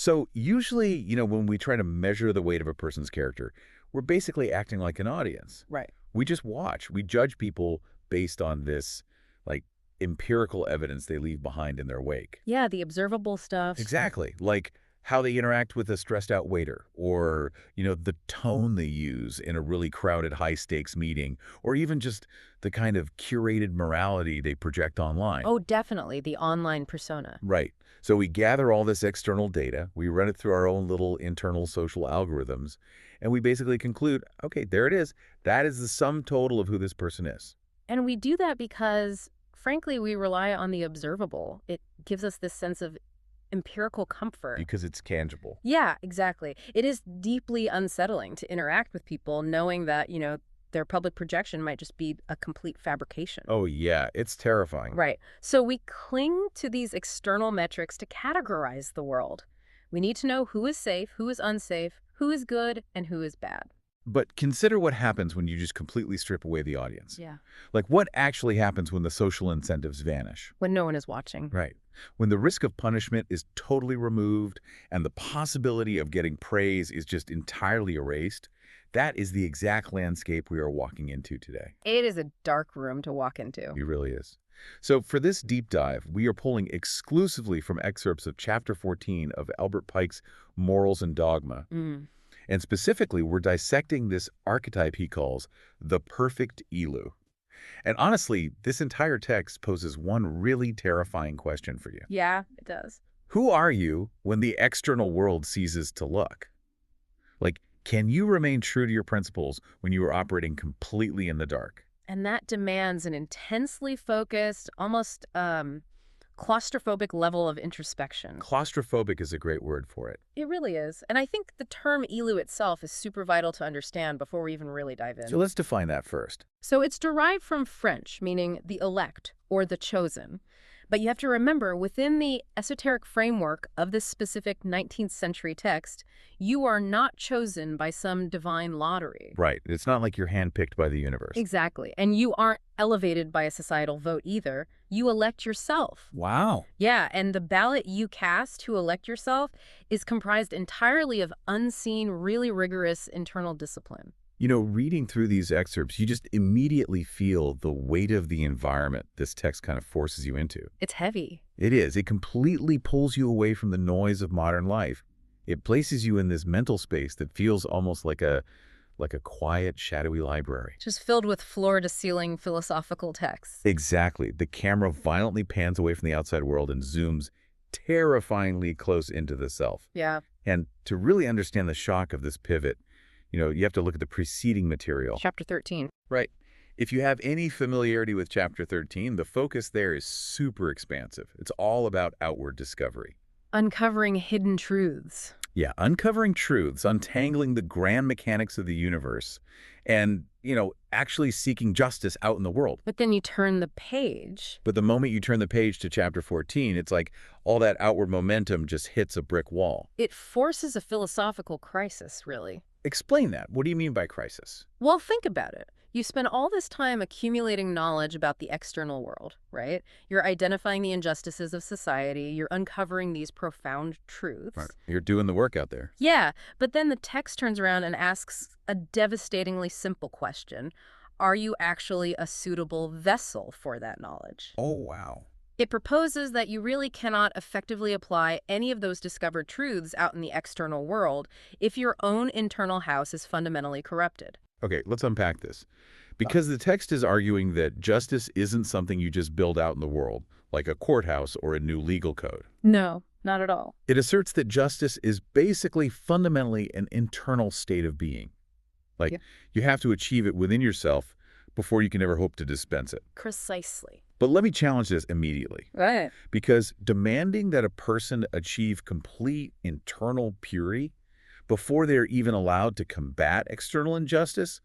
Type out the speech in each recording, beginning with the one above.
So usually, when we try to measure the weight of a person's character, we're basically acting like an audience. Right. We just watch. We judge people based on this, like, empirical evidence they leave behind in their wake. Yeah, the observable stuff. Exactly. Like how they interact with a stressed out waiter, or, the tone they use in a really crowded high-stakes meeting, or even just the kind of curated morality they project online. Oh, definitely, the online persona. Right. So we gather all this external data, we run it through our own little internal social algorithms, and we basically conclude, okay, there it is. That is the sum total of who this person is. And we do that because, frankly, we rely on the observable. It gives us this sense of empirical comfort. Because it's tangible. Yeah, exactly. It is deeply unsettling to interact with people knowing that, their public projection might just be a complete fabrication. Oh, yeah. It's terrifying. Right. So we cling to these external metrics to categorize the world. We need to know who is safe, who is unsafe, who is good, and who is bad. But consider what happens when you just completely strip away the audience. Yeah. Like, what actually happens when the social incentives vanish? When no one is watching. Right. When the risk of punishment is totally removed and the possibility of getting praise is just entirely erased, that is the exact landscape we are walking into today. It is a dark room to walk into. It really is. So for this deep dive, we are pulling exclusively from excerpts of Chapter 14 of Albert Pike's Morals and Dogma. And specifically, we're dissecting this archetype he calls the Perfect Elu. And honestly, this entire text poses one really terrifying question for you. Yeah, it does. Who are you when the external world ceases to look? Like, can you remain true to your principles when you are operating completely in the dark? And that demands an intensely focused, almost claustrophobic level of introspection. Claustrophobic is a great word for it. It really is. And I think the term Elu itself is super vital to understand before we even really dive in. So let's define that first. So it's derived from French, meaning the elect or the chosen. But you have to remember, within the esoteric framework of this specific 19th century text, you are not chosen by some divine lottery. Right. It's not like you're handpicked by the universe. Exactly. And you aren't elevated by a societal vote either. You elect yourself. Wow. Yeah, and the ballot you cast to elect yourself is comprised entirely of unseen, really rigorous internal discipline. Reading through these excerpts, you just immediately feel the weight of the environment this text kind of forces you into. It's heavy. It is. It completely pulls you away from the noise of modern life. It places you in this mental space that feels almost like a quiet, shadowy library. Just filled with floor-to-ceiling philosophical texts. Exactly. The camera violently pans away from the outside world and zooms terrifyingly close into the self. Yeah. And to really understand the shock of this pivot, you have to look at the preceding material. Chapter 13. Right. If you have any familiarity with Chapter 13, the focus there is super expansive. It's all about outward discovery. Uncovering hidden truths. Yeah, uncovering truths, untangling the grand mechanics of the universe, and, actually seeking justice out in the world. But then you turn the page. But the moment you turn the page to Chapter 14, it's like all that outward momentum just hits a brick wall. It forces a philosophical crisis, really. Explain that. What do you mean by crisis? Well, think about it. You spend all this time accumulating knowledge about the external world, right? You're identifying the injustices of society. You're uncovering these profound truths. Right. You're doing the work out there. Yeah, but then the text turns around and asks a devastatingly simple question. Are you actually a suitable vessel for that knowledge? Oh, wow. It proposes that you really cannot effectively apply any of those discovered truths out in the external world if your own internal house is fundamentally corrupted. Okay, let's unpack this. Because the text is arguing that justice isn't something you just build out in the world, like a courthouse or a new legal code. No, not at all. It asserts that justice is basically fundamentally an internal state of being. Like, you have to achieve it within yourself before you can ever hope to dispense it. Precisely. But let me challenge this immediately. Right. Because demanding that a person achieve complete internal purity before they're even allowed to combat external injustice,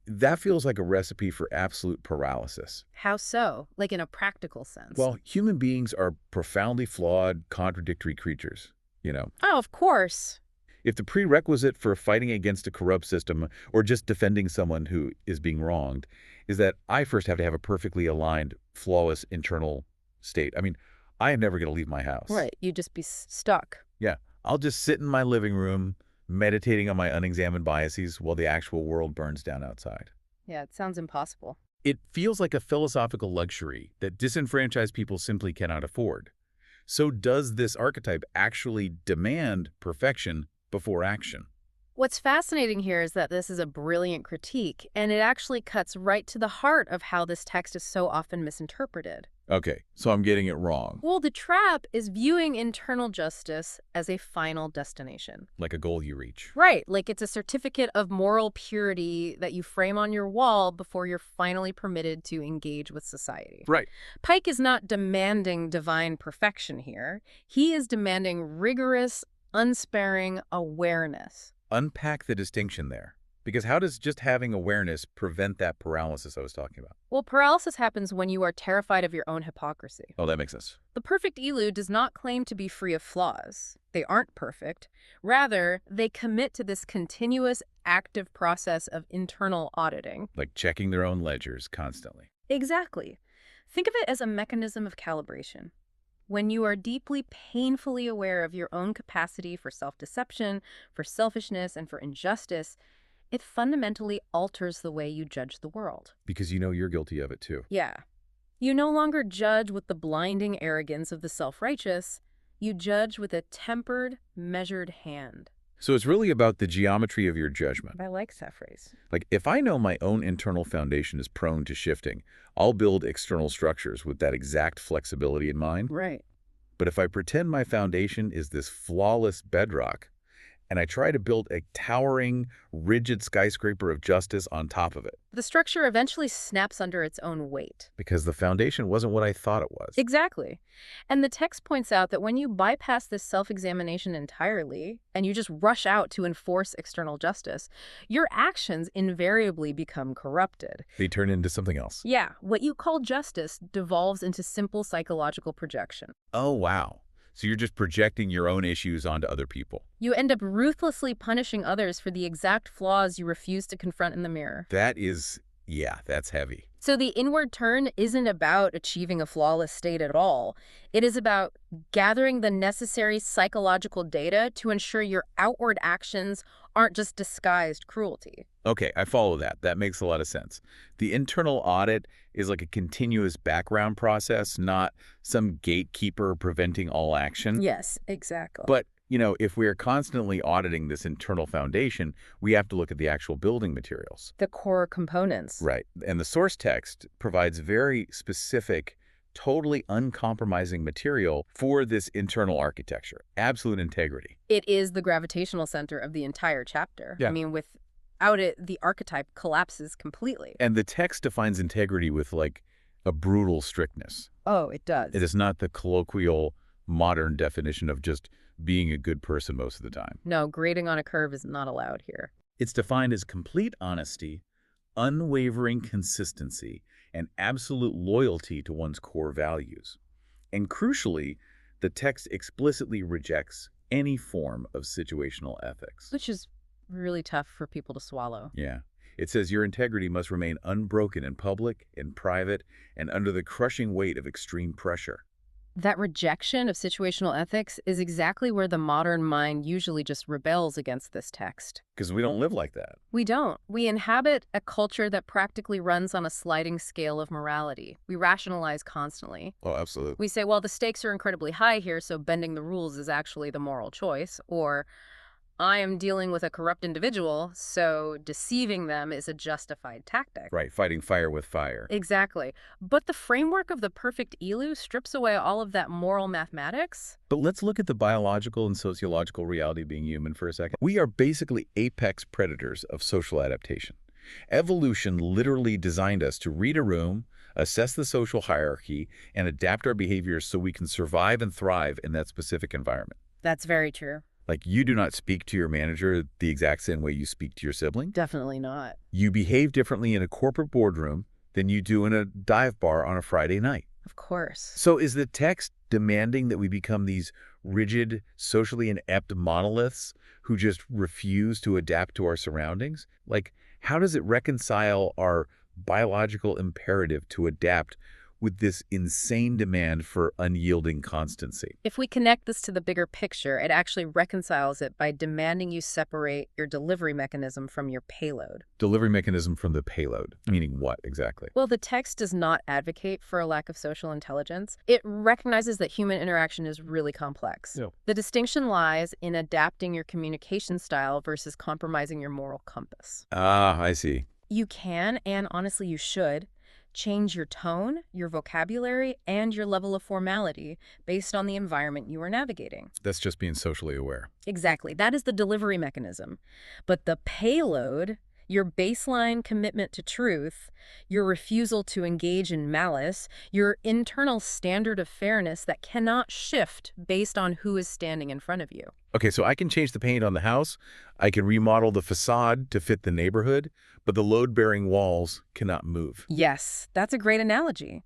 that feels like a recipe for absolute paralysis. How so? Like in a practical sense? Well, human beings are profoundly flawed, contradictory creatures, Oh, of course. If the prerequisite for fighting against a corrupt system or just defending someone who is being wronged is that I first have to have a perfectly aligned, flawless internal state. I am never going to leave my house. Right. You'd just be stuck. Yeah. I'll just sit in my living room, meditating on my unexamined biases while the actual world burns down outside. Yeah, it sounds impossible. It feels like a philosophical luxury that disenfranchised people simply cannot afford. So does this archetype actually demand perfection before action? What's fascinating here is that this is a brilliant critique, and it actually cuts right to the heart of how this text is so often misinterpreted. Okay, so I'm getting it wrong. Well, the trap is viewing internal justice as a final destination. Like a goal you reach. Right, like it's a certificate of moral purity that you frame on your wall before you're finally permitted to engage with society. Right. Pike is not demanding divine perfection here. He is demanding rigorous, unsparing awareness. Unpack the distinction there. Because how does just having awareness prevent that paralysis I was talking about? Well, paralysis happens when you are terrified of your own hypocrisy. Oh, that makes sense. The Perfect Elu does not claim to be free of flaws. They aren't perfect. Rather, they commit to this continuous, active process of internal auditing. Like checking their own ledgers constantly. Exactly. Think of it as a mechanism of calibration. When you are deeply, painfully aware of your own capacity for self-deception, for selfishness, and for injustice, it fundamentally alters the way you judge the world. Because you know you're guilty of it too. Yeah. You no longer judge with the blinding arrogance of the self-righteous. You judge with a tempered, measured hand. So it's really about the geometry of your judgment. I like that phrase. Like, if I know my own internal foundation is prone to shifting, I'll build external structures with that exact flexibility in mind. Right. But if I pretend my foundation is this flawless bedrock, and I try to build a towering, rigid skyscraper of justice on top of it. The structure eventually snaps under its own weight. Because the foundation wasn't what I thought it was. Exactly. And the text points out that when you bypass this self-examination entirely, and you just rush out to enforce external justice, your actions invariably become corrupted. They turn into something else. Yeah, what you call justice devolves into simple psychological projection. Oh, wow. So you're just projecting your own issues onto other people. You end up ruthlessly punishing others for the exact flaws you refuse to confront in the mirror. That is, yeah, that's heavy. So the inward turn isn't about achieving a flawless state at all. It is about gathering the necessary psychological data to ensure your outward actions aren't just disguised cruelty. Okay, I follow that. That makes a lot of sense. The internal audit is like a continuous background process, not some gatekeeper preventing all action. Yes, exactly. But, you know, if we're constantly auditing this internal foundation, we have to look at the actual building materials. The core components. Right. And the source text provides very specific, totally uncompromising material for this internal architecture. Absolute integrity. It is the gravitational center of the entire chapter. Yeah. I mean, without it, the archetype collapses completely. And the text defines integrity with, like, a brutal strictness. Oh, it does. It is not the colloquial, modern definition of just being a good person most of the time. No, grading on a curve is not allowed here. It's defined as complete honesty, unwavering consistency, and absolute loyalty to one's core values. And crucially, the text explicitly rejects any form of situational ethics. Which is really tough for people to swallow. Yeah. It says your integrity must remain unbroken in public, in private, and under the crushing weight of extreme pressure. That rejection of situational ethics is exactly where the modern mind usually just rebels against this text. Because we don't live like that. We don't. We inhabit a culture that practically runs on a sliding scale of morality. We rationalize constantly. Oh, absolutely. We say, well, the stakes are incredibly high here, so bending the rules is actually the moral choice. Or, I am dealing with a corrupt individual, so deceiving them is a justified tactic. Right, fighting fire with fire. Exactly. But the framework of the Perfect Elu strips away all of that moral mathematics. But let's look at the biological and sociological reality of being human for a second. We are basically apex predators of social adaptation. Evolution literally designed us to read a room, assess the social hierarchy, and adapt our behaviors so we can survive and thrive in that specific environment. That's very true. Like, you do not speak to your manager the exact same way you speak to your sibling. Definitely not. You behave differently in a corporate boardroom than you do in a dive bar on a Friday night. Of course. So is the text demanding that we become these rigid, socially inept monoliths who just refuse to adapt to our surroundings? Like, how does it reconcile our biological imperative to adapt with this insane demand for unyielding constancy. If we connect this to the bigger picture, it actually reconciles it by demanding you separate your delivery mechanism from your payload. Delivery mechanism from the payload, meaning what exactly? Well, the text does not advocate for a lack of social intelligence. It recognizes that human interaction is really complex. Yeah. The distinction lies in adapting your communication style versus compromising your moral compass. Ah, I see. You can, and honestly you should, change your tone, your vocabulary, and your level of formality based on the environment you are navigating. That's just being socially aware. Exactly. That is the delivery mechanism. But the payload, your baseline commitment to truth, your refusal to engage in malice, your internal standard of fairness that cannot shift based on who is standing in front of you. Okay, so I can change the paint on the house, I can remodel the facade to fit the neighborhood, but the load-bearing walls cannot move. Yes, that's a great analogy.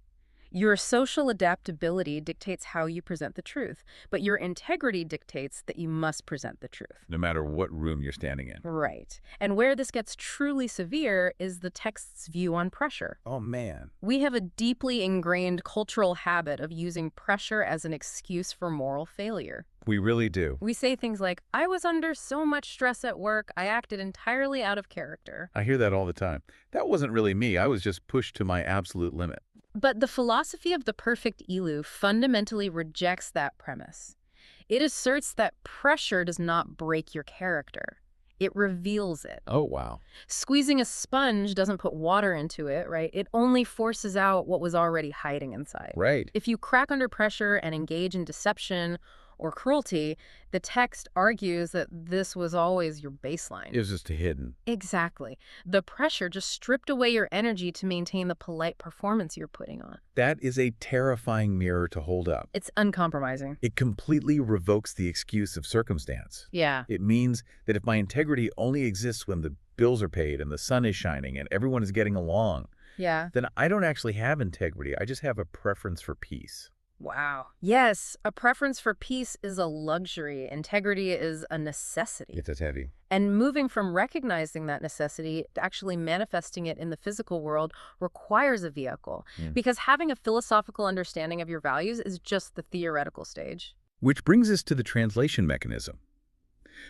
Your social adaptability dictates how you present the truth, but your integrity dictates that you must present the truth. No matter what room you're standing in. Right. And where this gets truly severe is the text's view on pressure. Oh, man. We have a deeply ingrained cultural habit of using pressure as an excuse for moral failure. We really do. We say things like, I was under so much stress at work, I acted entirely out of character. I hear that all the time. That wasn't really me. I was just pushed to my absolute limit. But the philosophy of the Perfect Elu fundamentally rejects that premise. It asserts that pressure does not break your character. It reveals it. Oh, wow. Squeezing a sponge doesn't put water into it, right? It only forces out what was already hiding inside. Right. If you crack under pressure and engage in deception or cruelty, the text argues that this was always your baseline. It was just hidden. Exactly. The pressure just stripped away your energy to maintain the polite performance you're putting on. That is a terrifying mirror to hold up. It's uncompromising. It completely revokes the excuse of circumstance. Yeah. It means that if my integrity only exists when the bills are paid and the sun is shining and everyone is getting along, Yeah. then I don't actually have integrity. I just have a preference for peace. Wow. Yes, a preference for peace is a luxury. Integrity is a necessity. It's heavy. And moving from recognizing that necessity to actually manifesting it in the physical world requires a vehicle. Because having a philosophical understanding of your values is just the theoretical stage. Which brings us to the translation mechanism.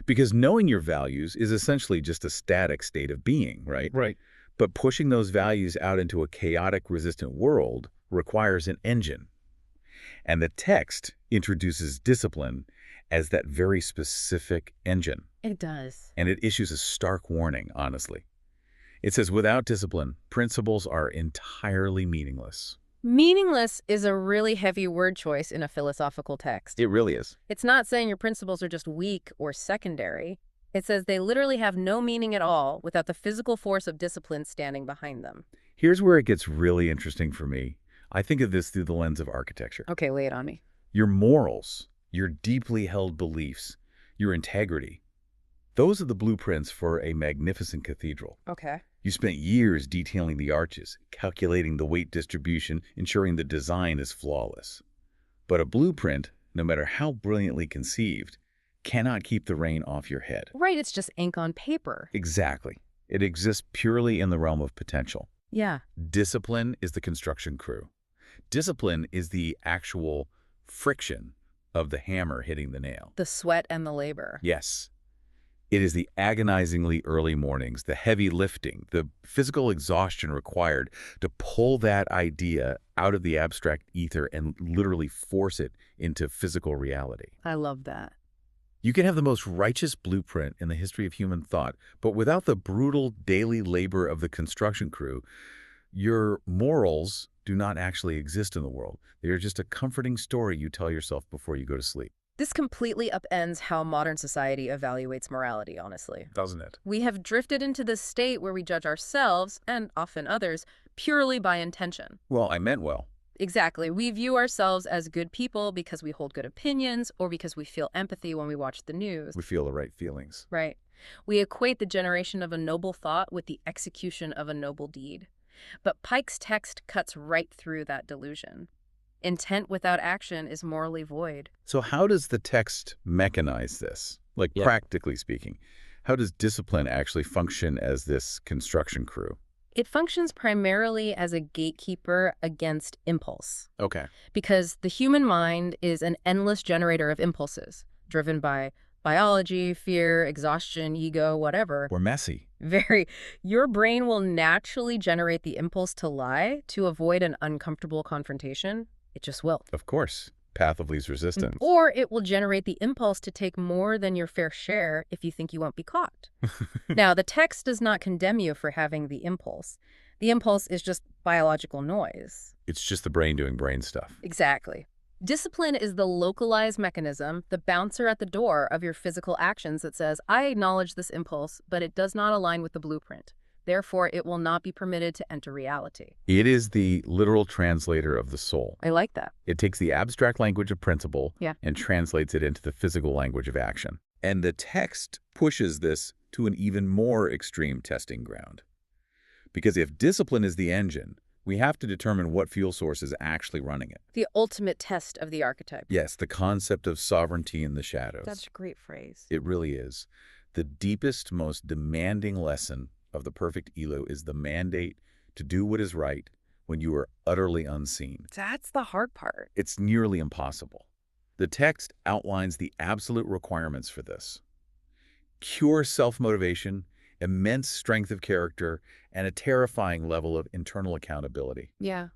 Because knowing your values is essentially just a static state of being, right? Right. But pushing those values out into a chaotic, resistant world requires an engine. And the text introduces discipline as that very specific engine. It does. And it issues a stark warning, honestly. It says, without discipline, principles are entirely meaningless. Meaningless is a really heavy word choice in a philosophical text. It really is. It's not saying your principles are just weak or secondary. It says they literally have no meaning at all without the physical force of discipline standing behind them. Here's where it gets really interesting for me. I think of this through the lens of architecture. Okay, lay it on me. Your morals, your deeply held beliefs, your integrity, those are the blueprints for a magnificent cathedral. Okay. You spent years detailing the arches, calculating the weight distribution, ensuring the design is flawless. But a blueprint, no matter how brilliantly conceived, cannot keep the rain off your head. Right, it's just ink on paper. Exactly. It exists purely in the realm of potential. Yeah. Discipline is the construction crew. Discipline is the actual friction of the hammer hitting the nail. The sweat and the labor. Yes. It is the agonizingly early mornings, the heavy lifting, the physical exhaustion required to pull that idea out of the abstract ether and literally force it into physical reality. I love that. You can have the most righteous blueprint in the history of human thought, but without the brutal daily labor of the construction crew, your morals do not actually exist in the world. They are just a comforting story you tell yourself before you go to sleep. This completely upends how modern society evaluates morality, honestly. Doesn't it? We have drifted into this state where we judge ourselves, and often others, purely by intention. Well, I meant well. Exactly. We view ourselves as good people because we hold good opinions or because we feel empathy when we watch the news. We feel the right feelings. Right. We equate the generation of a noble thought with the execution of a noble deed. But Pike's text cuts right through that delusion. Intent without action is morally void. So how does the text mechanize this? Like, practically speaking, how does discipline actually function as this construction crew? It functions primarily as a gatekeeper against impulse, Okay. because the human mind is an endless generator of impulses, driven by biology, fear, exhaustion, ego, whatever. We're messy. Your brain will naturally generate the impulse to lie to avoid an uncomfortable confrontation. It just will. Of course. Path of least resistance. Or it will generate the impulse to take more than your fair share if you think you won't be caught. Now, the text does not condemn you for having the impulse. The impulse is just biological noise. It's just the brain doing brain stuff. Exactly. Discipline is the localized mechanism, the bouncer at the door of your physical actions that says, I acknowledge this impulse, but it does not align with the blueprint. Therefore, it will not be permitted to enter reality. It is the literal translator of the soul. I like that. It takes the abstract language of principle Yeah. and translates it into the physical language of action. And the text pushes this to an even more extreme testing ground. Because if discipline is the engine, we have to determine what fuel source is actually running it. The ultimate test of the archetype. Yes, the concept of sovereignty in the shadows. That's a great phrase. It really is. The deepest, most demanding lesson of the Perfect Elu is the mandate to do what is right when you are utterly unseen. That's the hard part. It's nearly impossible. The text outlines the absolute requirements for this. Pure self-motivation, immense strength of character, and a terrifying level of internal accountability. Yeah.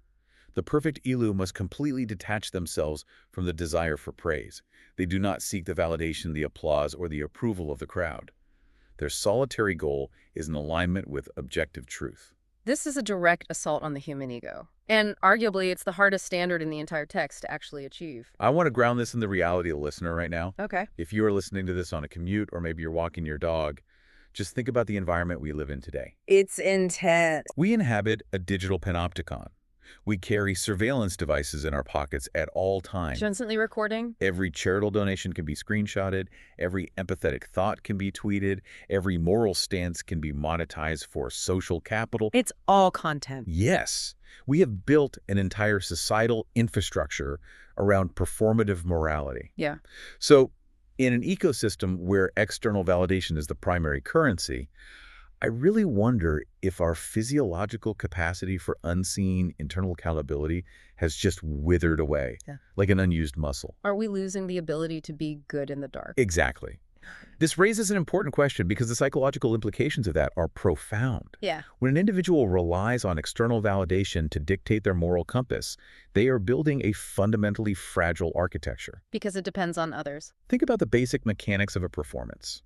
The Perfect Elu must completely detach themselves from the desire for praise. They do not seek the validation, the applause, or the approval of the crowd. Their solitary goal is in alignment with objective truth. This is a direct assault on the human ego. And arguably, it's the hardest standard in the entire text to actually achieve. I want to ground this in the reality of the listener right now. Okay. If you are listening to this on a commute, or maybe you're walking your dog, just think about the environment we live in today. It's intense. We inhabit a digital panopticon. We carry surveillance devices in our pockets at all times. Constantly recording. Every charitable donation can be screenshotted. Every empathetic thought can be tweeted. Every moral stance can be monetized for social capital. It's all content. Yes, we have built an entire societal infrastructure around performative morality. Yeah. So, in an ecosystem where external validation is the primary currency, I really wonder if our physiological capacity for unseen internal accountability has just withered away, like an unused muscle. Are we losing the ability to be good in the dark? Exactly. This raises an important question because the psychological implications of that are profound. Yeah. When an individual relies on external validation to dictate their moral compass, they are building a fundamentally fragile architecture. Because it depends on others. Think about the basic mechanics of a performance.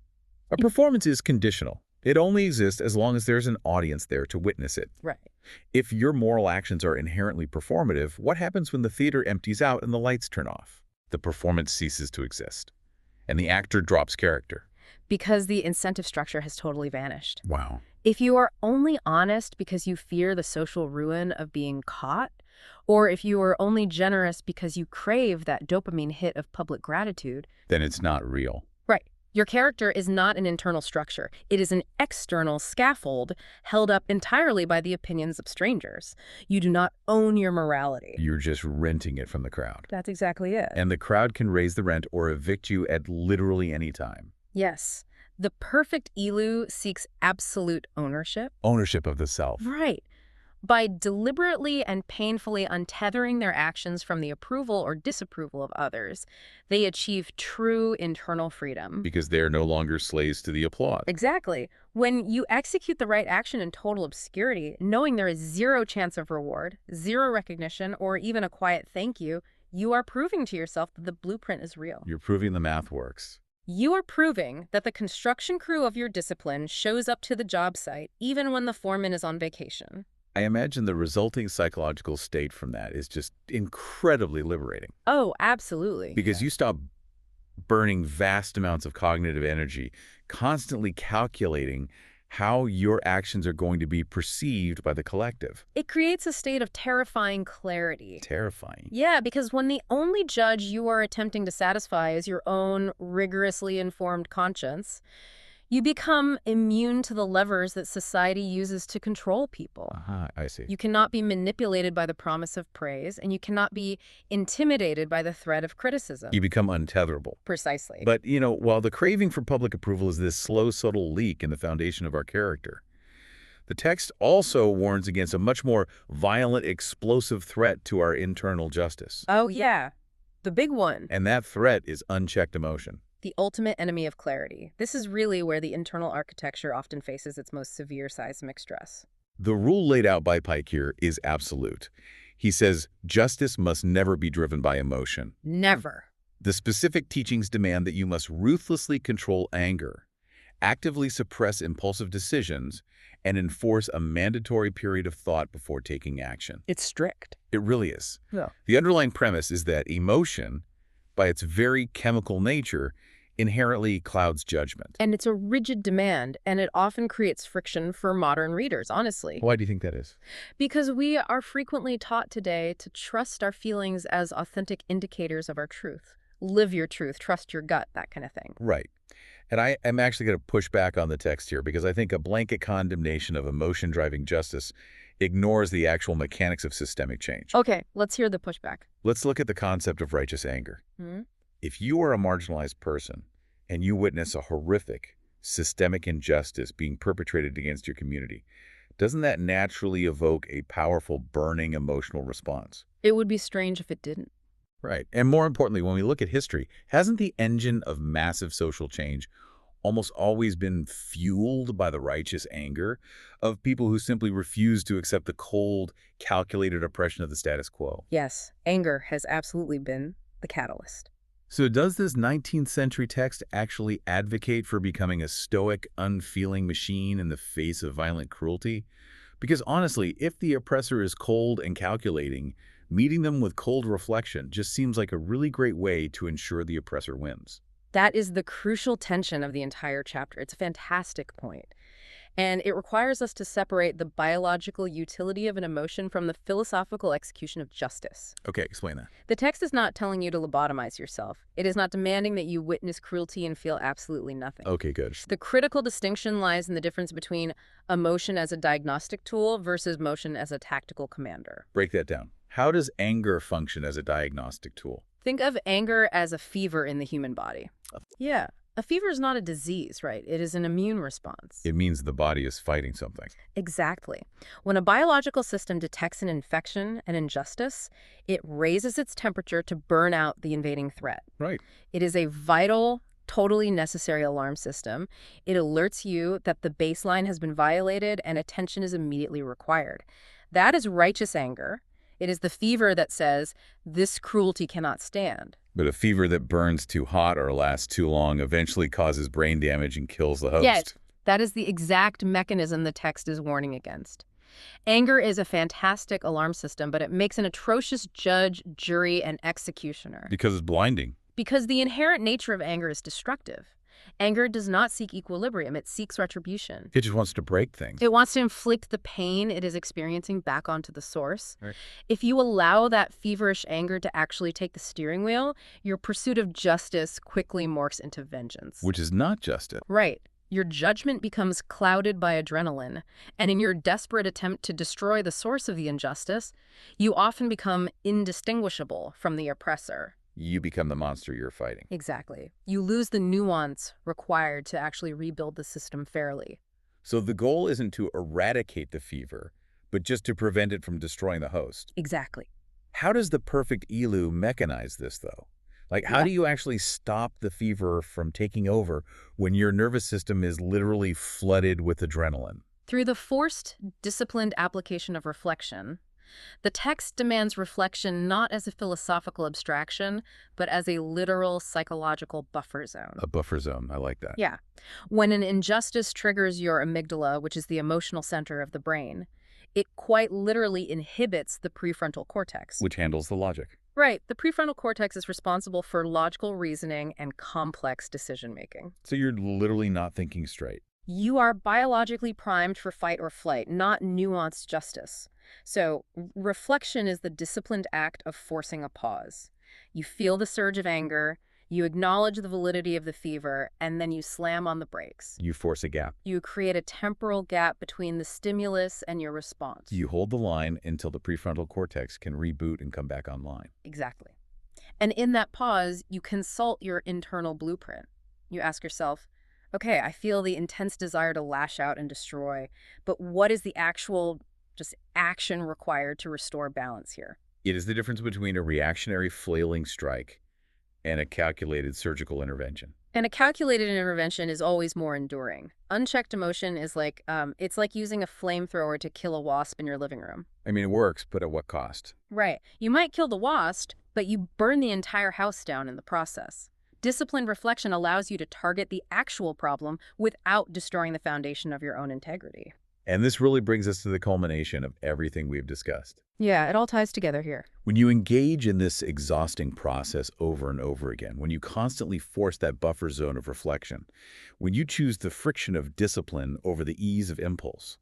A performance is conditional. It only exists as long as there's an audience there to witness it. Right. If your moral actions are inherently performative, what happens when the theater empties out and the lights turn off? The performance ceases to exist, and the actor drops character. Because the incentive structure has totally vanished. Wow. If you are only honest because you fear the social ruin of being caught, or if you are only generous because you crave that dopamine hit of public gratitude, Then it's not real. right. Your character is not an internal structure. It is an external scaffold held up entirely by the opinions of strangers. You do not own your morality. You're just renting it from the crowd. That's exactly it. And the crowd can raise the rent or evict you at literally any time. Yes. The Perfect Elu seeks absolute ownership. Ownership of the self. Right. By deliberately and painfully untethering their actions from the approval or disapproval of others, they achieve true internal freedom. Because they're no longer slaves to the applause. Exactly. When you execute the right action in total obscurity, knowing there is zero chance of reward, zero recognition, or even a quiet thank you, you are proving to yourself that the blueprint is real. You're proving the math works. You are proving that the construction crew of your discipline shows up to the job site even when the foreman is on vacation. I imagine the resulting psychological state from that is just incredibly liberating. Oh, absolutely. Because you stop burning vast amounts of cognitive energy, constantly calculating how your actions are going to be perceived by the collective. It creates a state of terrifying clarity. Terrifying. Yeah, because when the only judge you are attempting to satisfy is your own rigorously informed conscience, you become immune to the levers that society uses to control people. I see. You cannot be manipulated by the promise of praise, and you cannot be intimidated by the threat of criticism. You become untetherable. Precisely. But, while the craving for public approval is this slow, subtle leak in the foundation of our character, The text also warns against a much more violent, explosive threat to our internal justice. Oh, yeah. The big one. And that threat is unchecked emotion. The ultimate enemy of clarity. This is really where the internal architecture often faces its most severe seismic stress. The rule laid out by Pike here is absolute. He says justice must never be driven by emotion. Never. The specific teachings demand that you must ruthlessly control anger, actively suppress impulsive decisions, and enforce a mandatory period of thought before taking action. It's strict. It really is. Yeah. The underlying premise is that emotion, by its very chemical nature, inherently clouds judgment. And it's a rigid demand, and it often creates friction for modern readers, honestly. Why do you think that is? Because we are frequently taught today to trust our feelings as authentic indicators of our truth. Live your truth, trust your gut, that kind of thing. Right. And I am actually going to push back on the text here because I think a blanket condemnation of emotion driving justice ignores the actual mechanics of systemic change. Okay, let's hear the pushback. Let's look at the concept of righteous anger. Hmm? If you are a marginalized person and you witness a horrific, systemic injustice being perpetrated against your community, doesn't that naturally evoke a powerful, burning emotional response? It would be strange if it didn't. Right. And more importantly, when we look at history, hasn't the engine of massive social change almost always been fueled by the righteous anger of people who simply refuse to accept the cold, calculated oppression of the status quo? Yes, anger has absolutely been the catalyst. So does this 19th century text actually advocate for becoming a stoic, unfeeling machine in the face of violent cruelty? Because honestly, if the oppressor is cold and calculating, meeting them with cold reflection just seems like a really great way to ensure the oppressor wins. That is the crucial tension of the entire chapter. It's a fantastic point. And it requires us to separate the biological utility of an emotion from the philosophical execution of justice. Okay, explain that. The text is not telling you to lobotomize yourself. It is not demanding that you witness cruelty and feel absolutely nothing. Okay, good. The critical distinction lies in the difference between emotion as a diagnostic tool versus emotion as a tactical commander. Break that down. How does anger function as a diagnostic tool? Think of anger as a fever in the human body. Yeah. A fever is not a disease, right? It is an immune response. It means the body is fighting something. Exactly. When a biological system detects an infection, an injustice, it raises its temperature to burn out the invading threat. Right. It is a vital, totally necessary alarm system. It alerts you that the baseline has been violated and attention is immediately required. That is righteous anger. It is the fever that says, this cruelty cannot stand. But a fever that burns too hot or lasts too long eventually causes brain damage and kills the host. Yes, that is the exact mechanism the text is warning against. Anger is a fantastic alarm system, but it makes an atrocious judge, jury, and executioner. Because it's blinding. Because the inherent nature of anger is destructive. Anger does not seek equilibrium, it seeks retribution. It just wants to break things. It wants to inflict the pain it is experiencing back onto the source. Right. If you allow that feverish anger to actually take the steering wheel, your pursuit of justice quickly morphs into vengeance. Which is not justice. Right. Your judgment becomes clouded by adrenaline, and in your desperate attempt to destroy the source of the injustice, you often become indistinguishable from the oppressor. You become the monster you're fighting. Exactly. You lose the nuance required to actually rebuild the system fairly. So the goal isn't to eradicate the fever, but just to prevent it from destroying the host. Exactly. How does the Perfect Elu mechanize this, though? Like, how do you actually stop the fever from taking over when your nervous system is literally flooded with adrenaline? Through the forced, disciplined application of reflection, the text demands reflection not as a philosophical abstraction, but as a literal psychological buffer zone. A buffer zone. I like that. Yeah. When an injustice triggers your amygdala, which is the emotional center of the brain, it quite literally inhibits the prefrontal cortex. Which handles the logic. Right. The prefrontal cortex is responsible for logical reasoning and complex decision-making. So you're literally not thinking straight. You are biologically primed for fight or flight, not nuanced justice. So reflection is the disciplined act of forcing a pause. You feel the surge of anger, you acknowledge the validity of the fever, and then you slam on the brakes. You force a gap. You create a temporal gap between the stimulus and your response. You hold the line until the prefrontal cortex can reboot and come back online. Exactly. And in that pause, you consult your internal blueprint. You ask yourself, Okay, I feel the intense desire to lash out and destroy, but what is the actual just action required to restore balance here? It is the difference between a reactionary flailing strike and a calculated surgical intervention. And a calculated intervention is always more enduring. Unchecked emotion is like, it's like using a flamethrower to kill a wasp in your living room. I mean, it works, but at what cost? Right. You might kill the wasp, but you burn the entire house down in the process. Disciplined reflection allows you to target the actual problem without destroying the foundation of your own integrity. And this really brings us to the culmination of everything we've discussed. Yeah, it all ties together here. When you engage in this exhausting process over and over again, when you constantly force that buffer zone of reflection, when you choose the friction of discipline over the ease of impulse,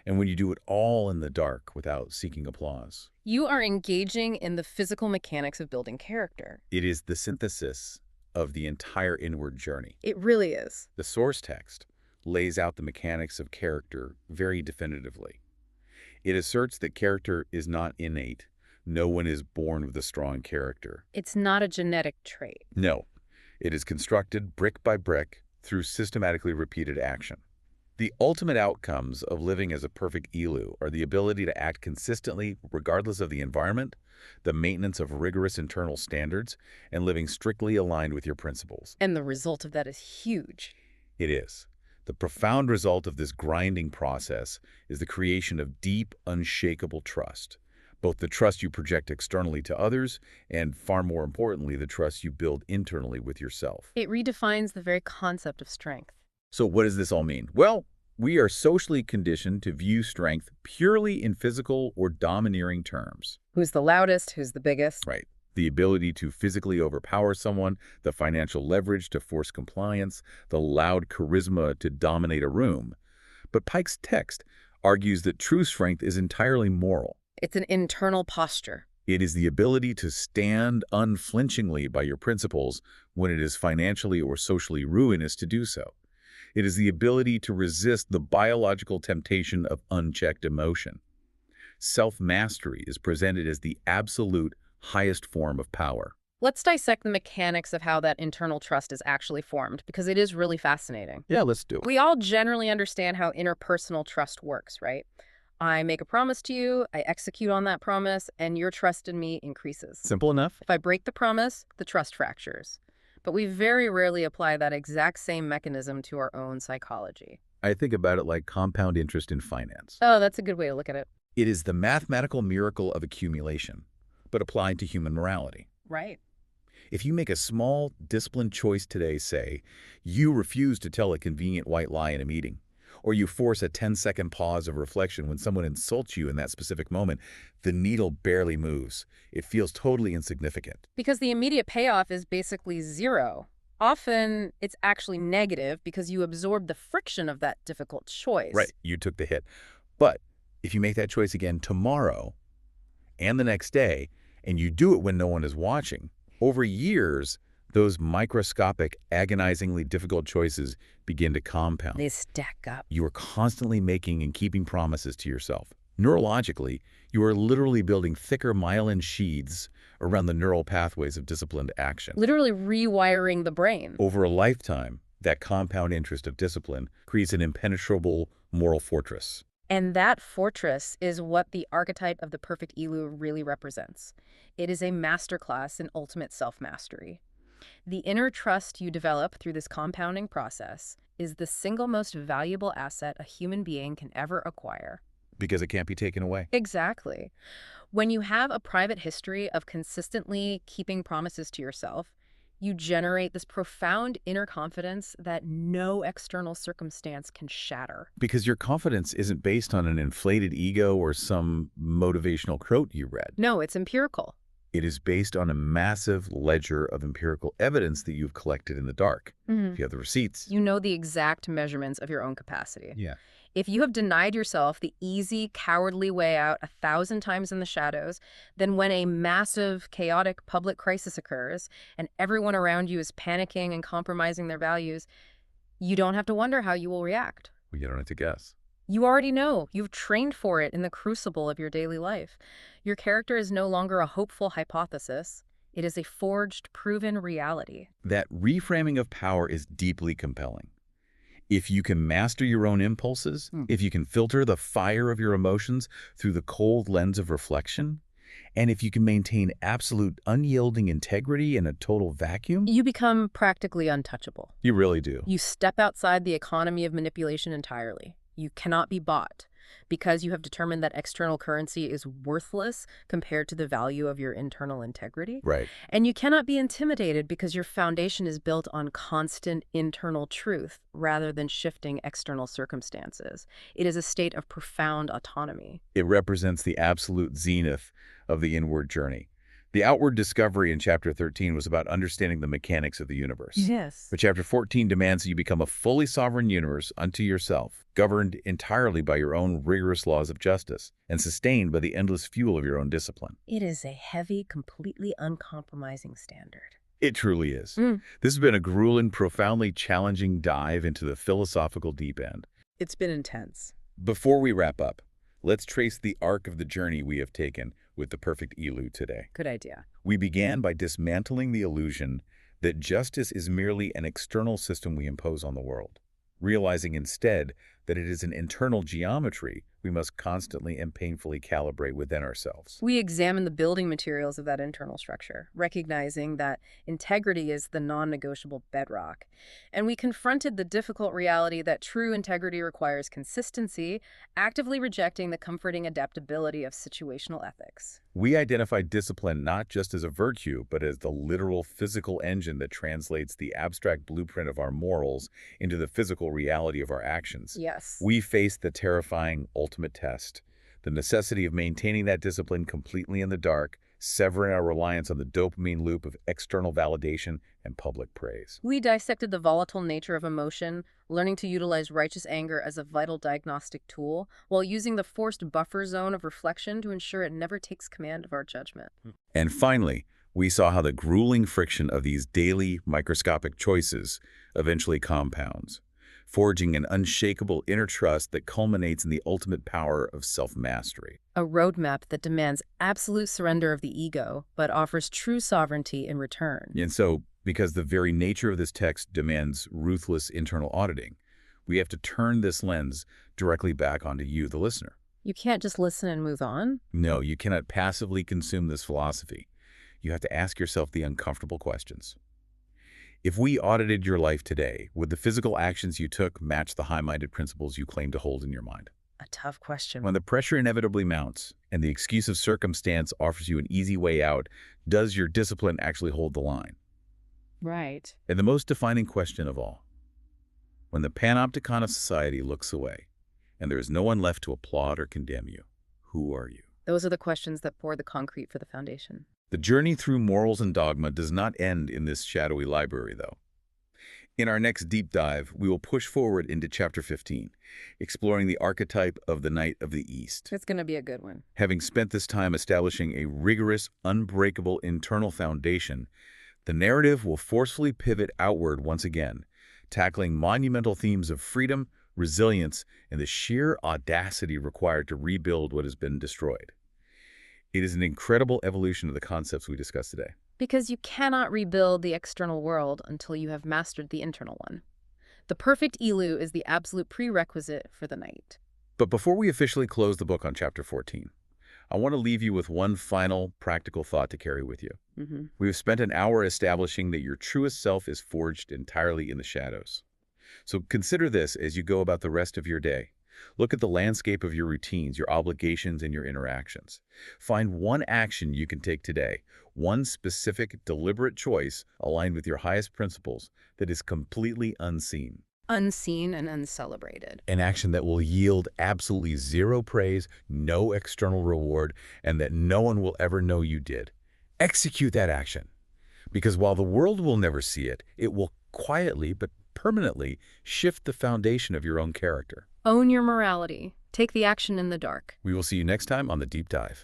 and when you do it all in the dark without seeking applause, You are engaging in the physical mechanics of building character. it is the synthesis of the entire inward journey. It really is. The source text lays out the mechanics of character very definitively. It asserts that character is not innate. No one is born with a strong character. It's not a genetic trait. No, it is constructed brick by brick through systematically repeated action. The ultimate outcomes of living as a perfect Elu are the ability to act consistently regardless of the environment, the maintenance of rigorous internal standards, and living strictly aligned with your principles. And the result of that is huge. It is. The profound result of this grinding process is the creation of deep, unshakable trust. Both the trust you project externally to others and, far more importantly, the trust you build internally with yourself. It redefines the very concept of strength. So what does this all mean? Well, we are socially conditioned to view strength purely in physical or domineering terms. Who's the loudest? Who's the biggest? Right. The ability to physically overpower someone, the financial leverage to force compliance, the loud charisma to dominate a room. But Pike's text argues that true strength is entirely moral. It's an internal posture. It is the ability to stand unflinchingly by your principles when it is financially or socially ruinous to do so. It is the ability to resist the biological temptation of unchecked emotion. Self-mastery is presented as the absolute highest form of power. Let's dissect the mechanics of how that internal trust is actually formed, because it is really fascinating. Yeah, let's do it. We all generally understand how interpersonal trust works, right? I make a promise to you, I execute on that promise, and your trust in me increases. Simple enough? If I break the promise, the trust fractures. But we very rarely apply that exact same mechanism to our own psychology. I think about it like compound interest in finance. Oh, that's a good way to look at it. It is the mathematical miracle of accumulation, but applied to human morality. Right. If you make a small, disciplined choice today, say, you refuse to tell a convenient white lie in a meeting, or you force a 10-second pause of reflection when someone insults you in that specific moment, the needle barely moves. It feels totally insignificant. Because the immediate payoff is basically zero. Often, it's actually negative because you absorb the friction of that difficult choice. Right, you took the hit. But if you make that choice again tomorrow and the next day, and you do it when no one is watching, over years, those microscopic, agonizingly difficult choices begin to compound. They stack up. You are constantly making and keeping promises to yourself. Neurologically, you are literally building thicker myelin sheaths around the neural pathways of disciplined action. Literally rewiring the brain. Over a lifetime, that compound interest of discipline creates an impenetrable moral fortress. And that fortress is what the archetype of the perfect Elu really represents. It is a masterclass in ultimate self-mastery. The inner trust you develop through this compounding process is the single most valuable asset a human being can ever acquire. Because it can't be taken away. Exactly. When you have a private history of consistently keeping promises to yourself, you generate this profound inner confidence that no external circumstance can shatter. Because your confidence isn't based on an inflated ego or some motivational quote you read. No, it's empirical. It is based on a massive ledger of empirical evidence that you've collected in the dark. If you have the receipts. You know the exact measurements of your own capacity. Yeah. If you have denied yourself the easy, cowardly way out 1,000 times in the shadows, then when a massive, chaotic public crisis occurs and everyone around you is panicking and compromising their values, you don't have to wonder how you will react. Well, you don't have to guess. You already know. You've trained for it in the crucible of your daily life. Your character is no longer a hopeful hypothesis. It is a forged, proven reality. That reframing of power is deeply compelling. If you can master your own impulses, if you can filter the fire of your emotions through the cold lens of reflection, and if you can maintain absolute unyielding integrity in a total vacuum, You become practically untouchable. you really do. You step outside the economy of manipulation entirely. You cannot be bought because you have determined that external currency is worthless compared to the value of your internal integrity. Right. And you cannot be intimidated because your foundation is built on constant internal truth rather than shifting external circumstances. It is a state of profound autonomy. It represents the absolute zenith of the inward journey. The outward discovery in Chapter 13 was about understanding the mechanics of the universe. Yes. But Chapter 14 demands that you become a fully sovereign universe unto yourself, governed entirely by your own rigorous laws of justice, and sustained by the endless fuel of your own discipline. It is a heavy, completely uncompromising standard. It truly is. This has been a grueling, profoundly challenging dive into the philosophical deep end. It's been intense. Before we wrap up, let's trace the arc of the journey we have taken with the Perfect Elu today. Good idea. We began by dismantling the illusion that justice is merely an external system we impose on the world, realizing instead that it is an internal geometry we must constantly and painfully calibrate within ourselves. We examine the building materials of that internal structure, recognizing that integrity is the non-negotiable bedrock. And we confronted the difficult reality that true integrity requires consistency, actively rejecting the comforting adaptability of situational ethics. We identified discipline not just as a virtue, but as the literal physical engine that translates the abstract blueprint of our morals into the physical reality of our actions. Yes. We faced the terrifying ultimate test, the necessity of maintaining that discipline completely in the dark, severing our reliance on the dopamine loop of external validation and public praise. We dissected the volatile nature of emotion, learning to utilize righteous anger as a vital diagnostic tool, while using the forced buffer zone of reflection to ensure it never takes command of our judgment. And finally, we saw how the grueling friction of these daily microscopic choices eventually compounds, forging an unshakable inner trust that culminates in the ultimate power of self-mastery. A roadmap that demands absolute surrender of the ego, but offers true sovereignty in return. And so, because the very nature of this text demands ruthless internal auditing, we have to turn this lens directly back onto you, the listener. You can't just listen and move on. No, you cannot passively consume this philosophy. You have to ask yourself the uncomfortable questions. If we audited your life today, would the physical actions you took match the high-minded principles you claim to hold in your mind? A tough question. When the pressure inevitably mounts and the excuse of circumstance offers you an easy way out, does your discipline actually hold the line? Right. And the most defining question of all, when the panopticon of society looks away and there is no one left to applaud or condemn you, who are you? Those are the questions that pour the concrete for the foundation. The journey through Morals and Dogma does not end in this shadowy library, though. In our next deep dive, we will push forward into Chapter 15, exploring the archetype of the Knight of the East. It's going to be a good one. Having spent this time establishing a rigorous, unbreakable internal foundation, the narrative will forcefully pivot outward once again, tackling monumental themes of freedom, resilience, and the sheer audacity required to rebuild what has been destroyed. It is an incredible evolution of the concepts we discussed today. Because you cannot rebuild the external world until you have mastered the internal one. The Perfect Elu is the absolute prerequisite for the Knight. But before we officially close the book on Chapter 14, I want to leave you with one final practical thought to carry with you. We have spent an hour establishing that your truest self is forged entirely in the shadows. So consider this as you go about the rest of your day. Look at the landscape of your routines, your obligations, and your interactions. Find one action you can take today, one specific, deliberate choice aligned with your highest principles that is completely unseen. Unseen and uncelebrated. An action that will yield absolutely zero praise, no external reward, and that no one will ever know you did. Execute that action. Because while the world will never see it, it will quietly but permanently shift the foundation of your own character. Own your morality. Take the action in the dark. We will see you next time on The Deep Dive.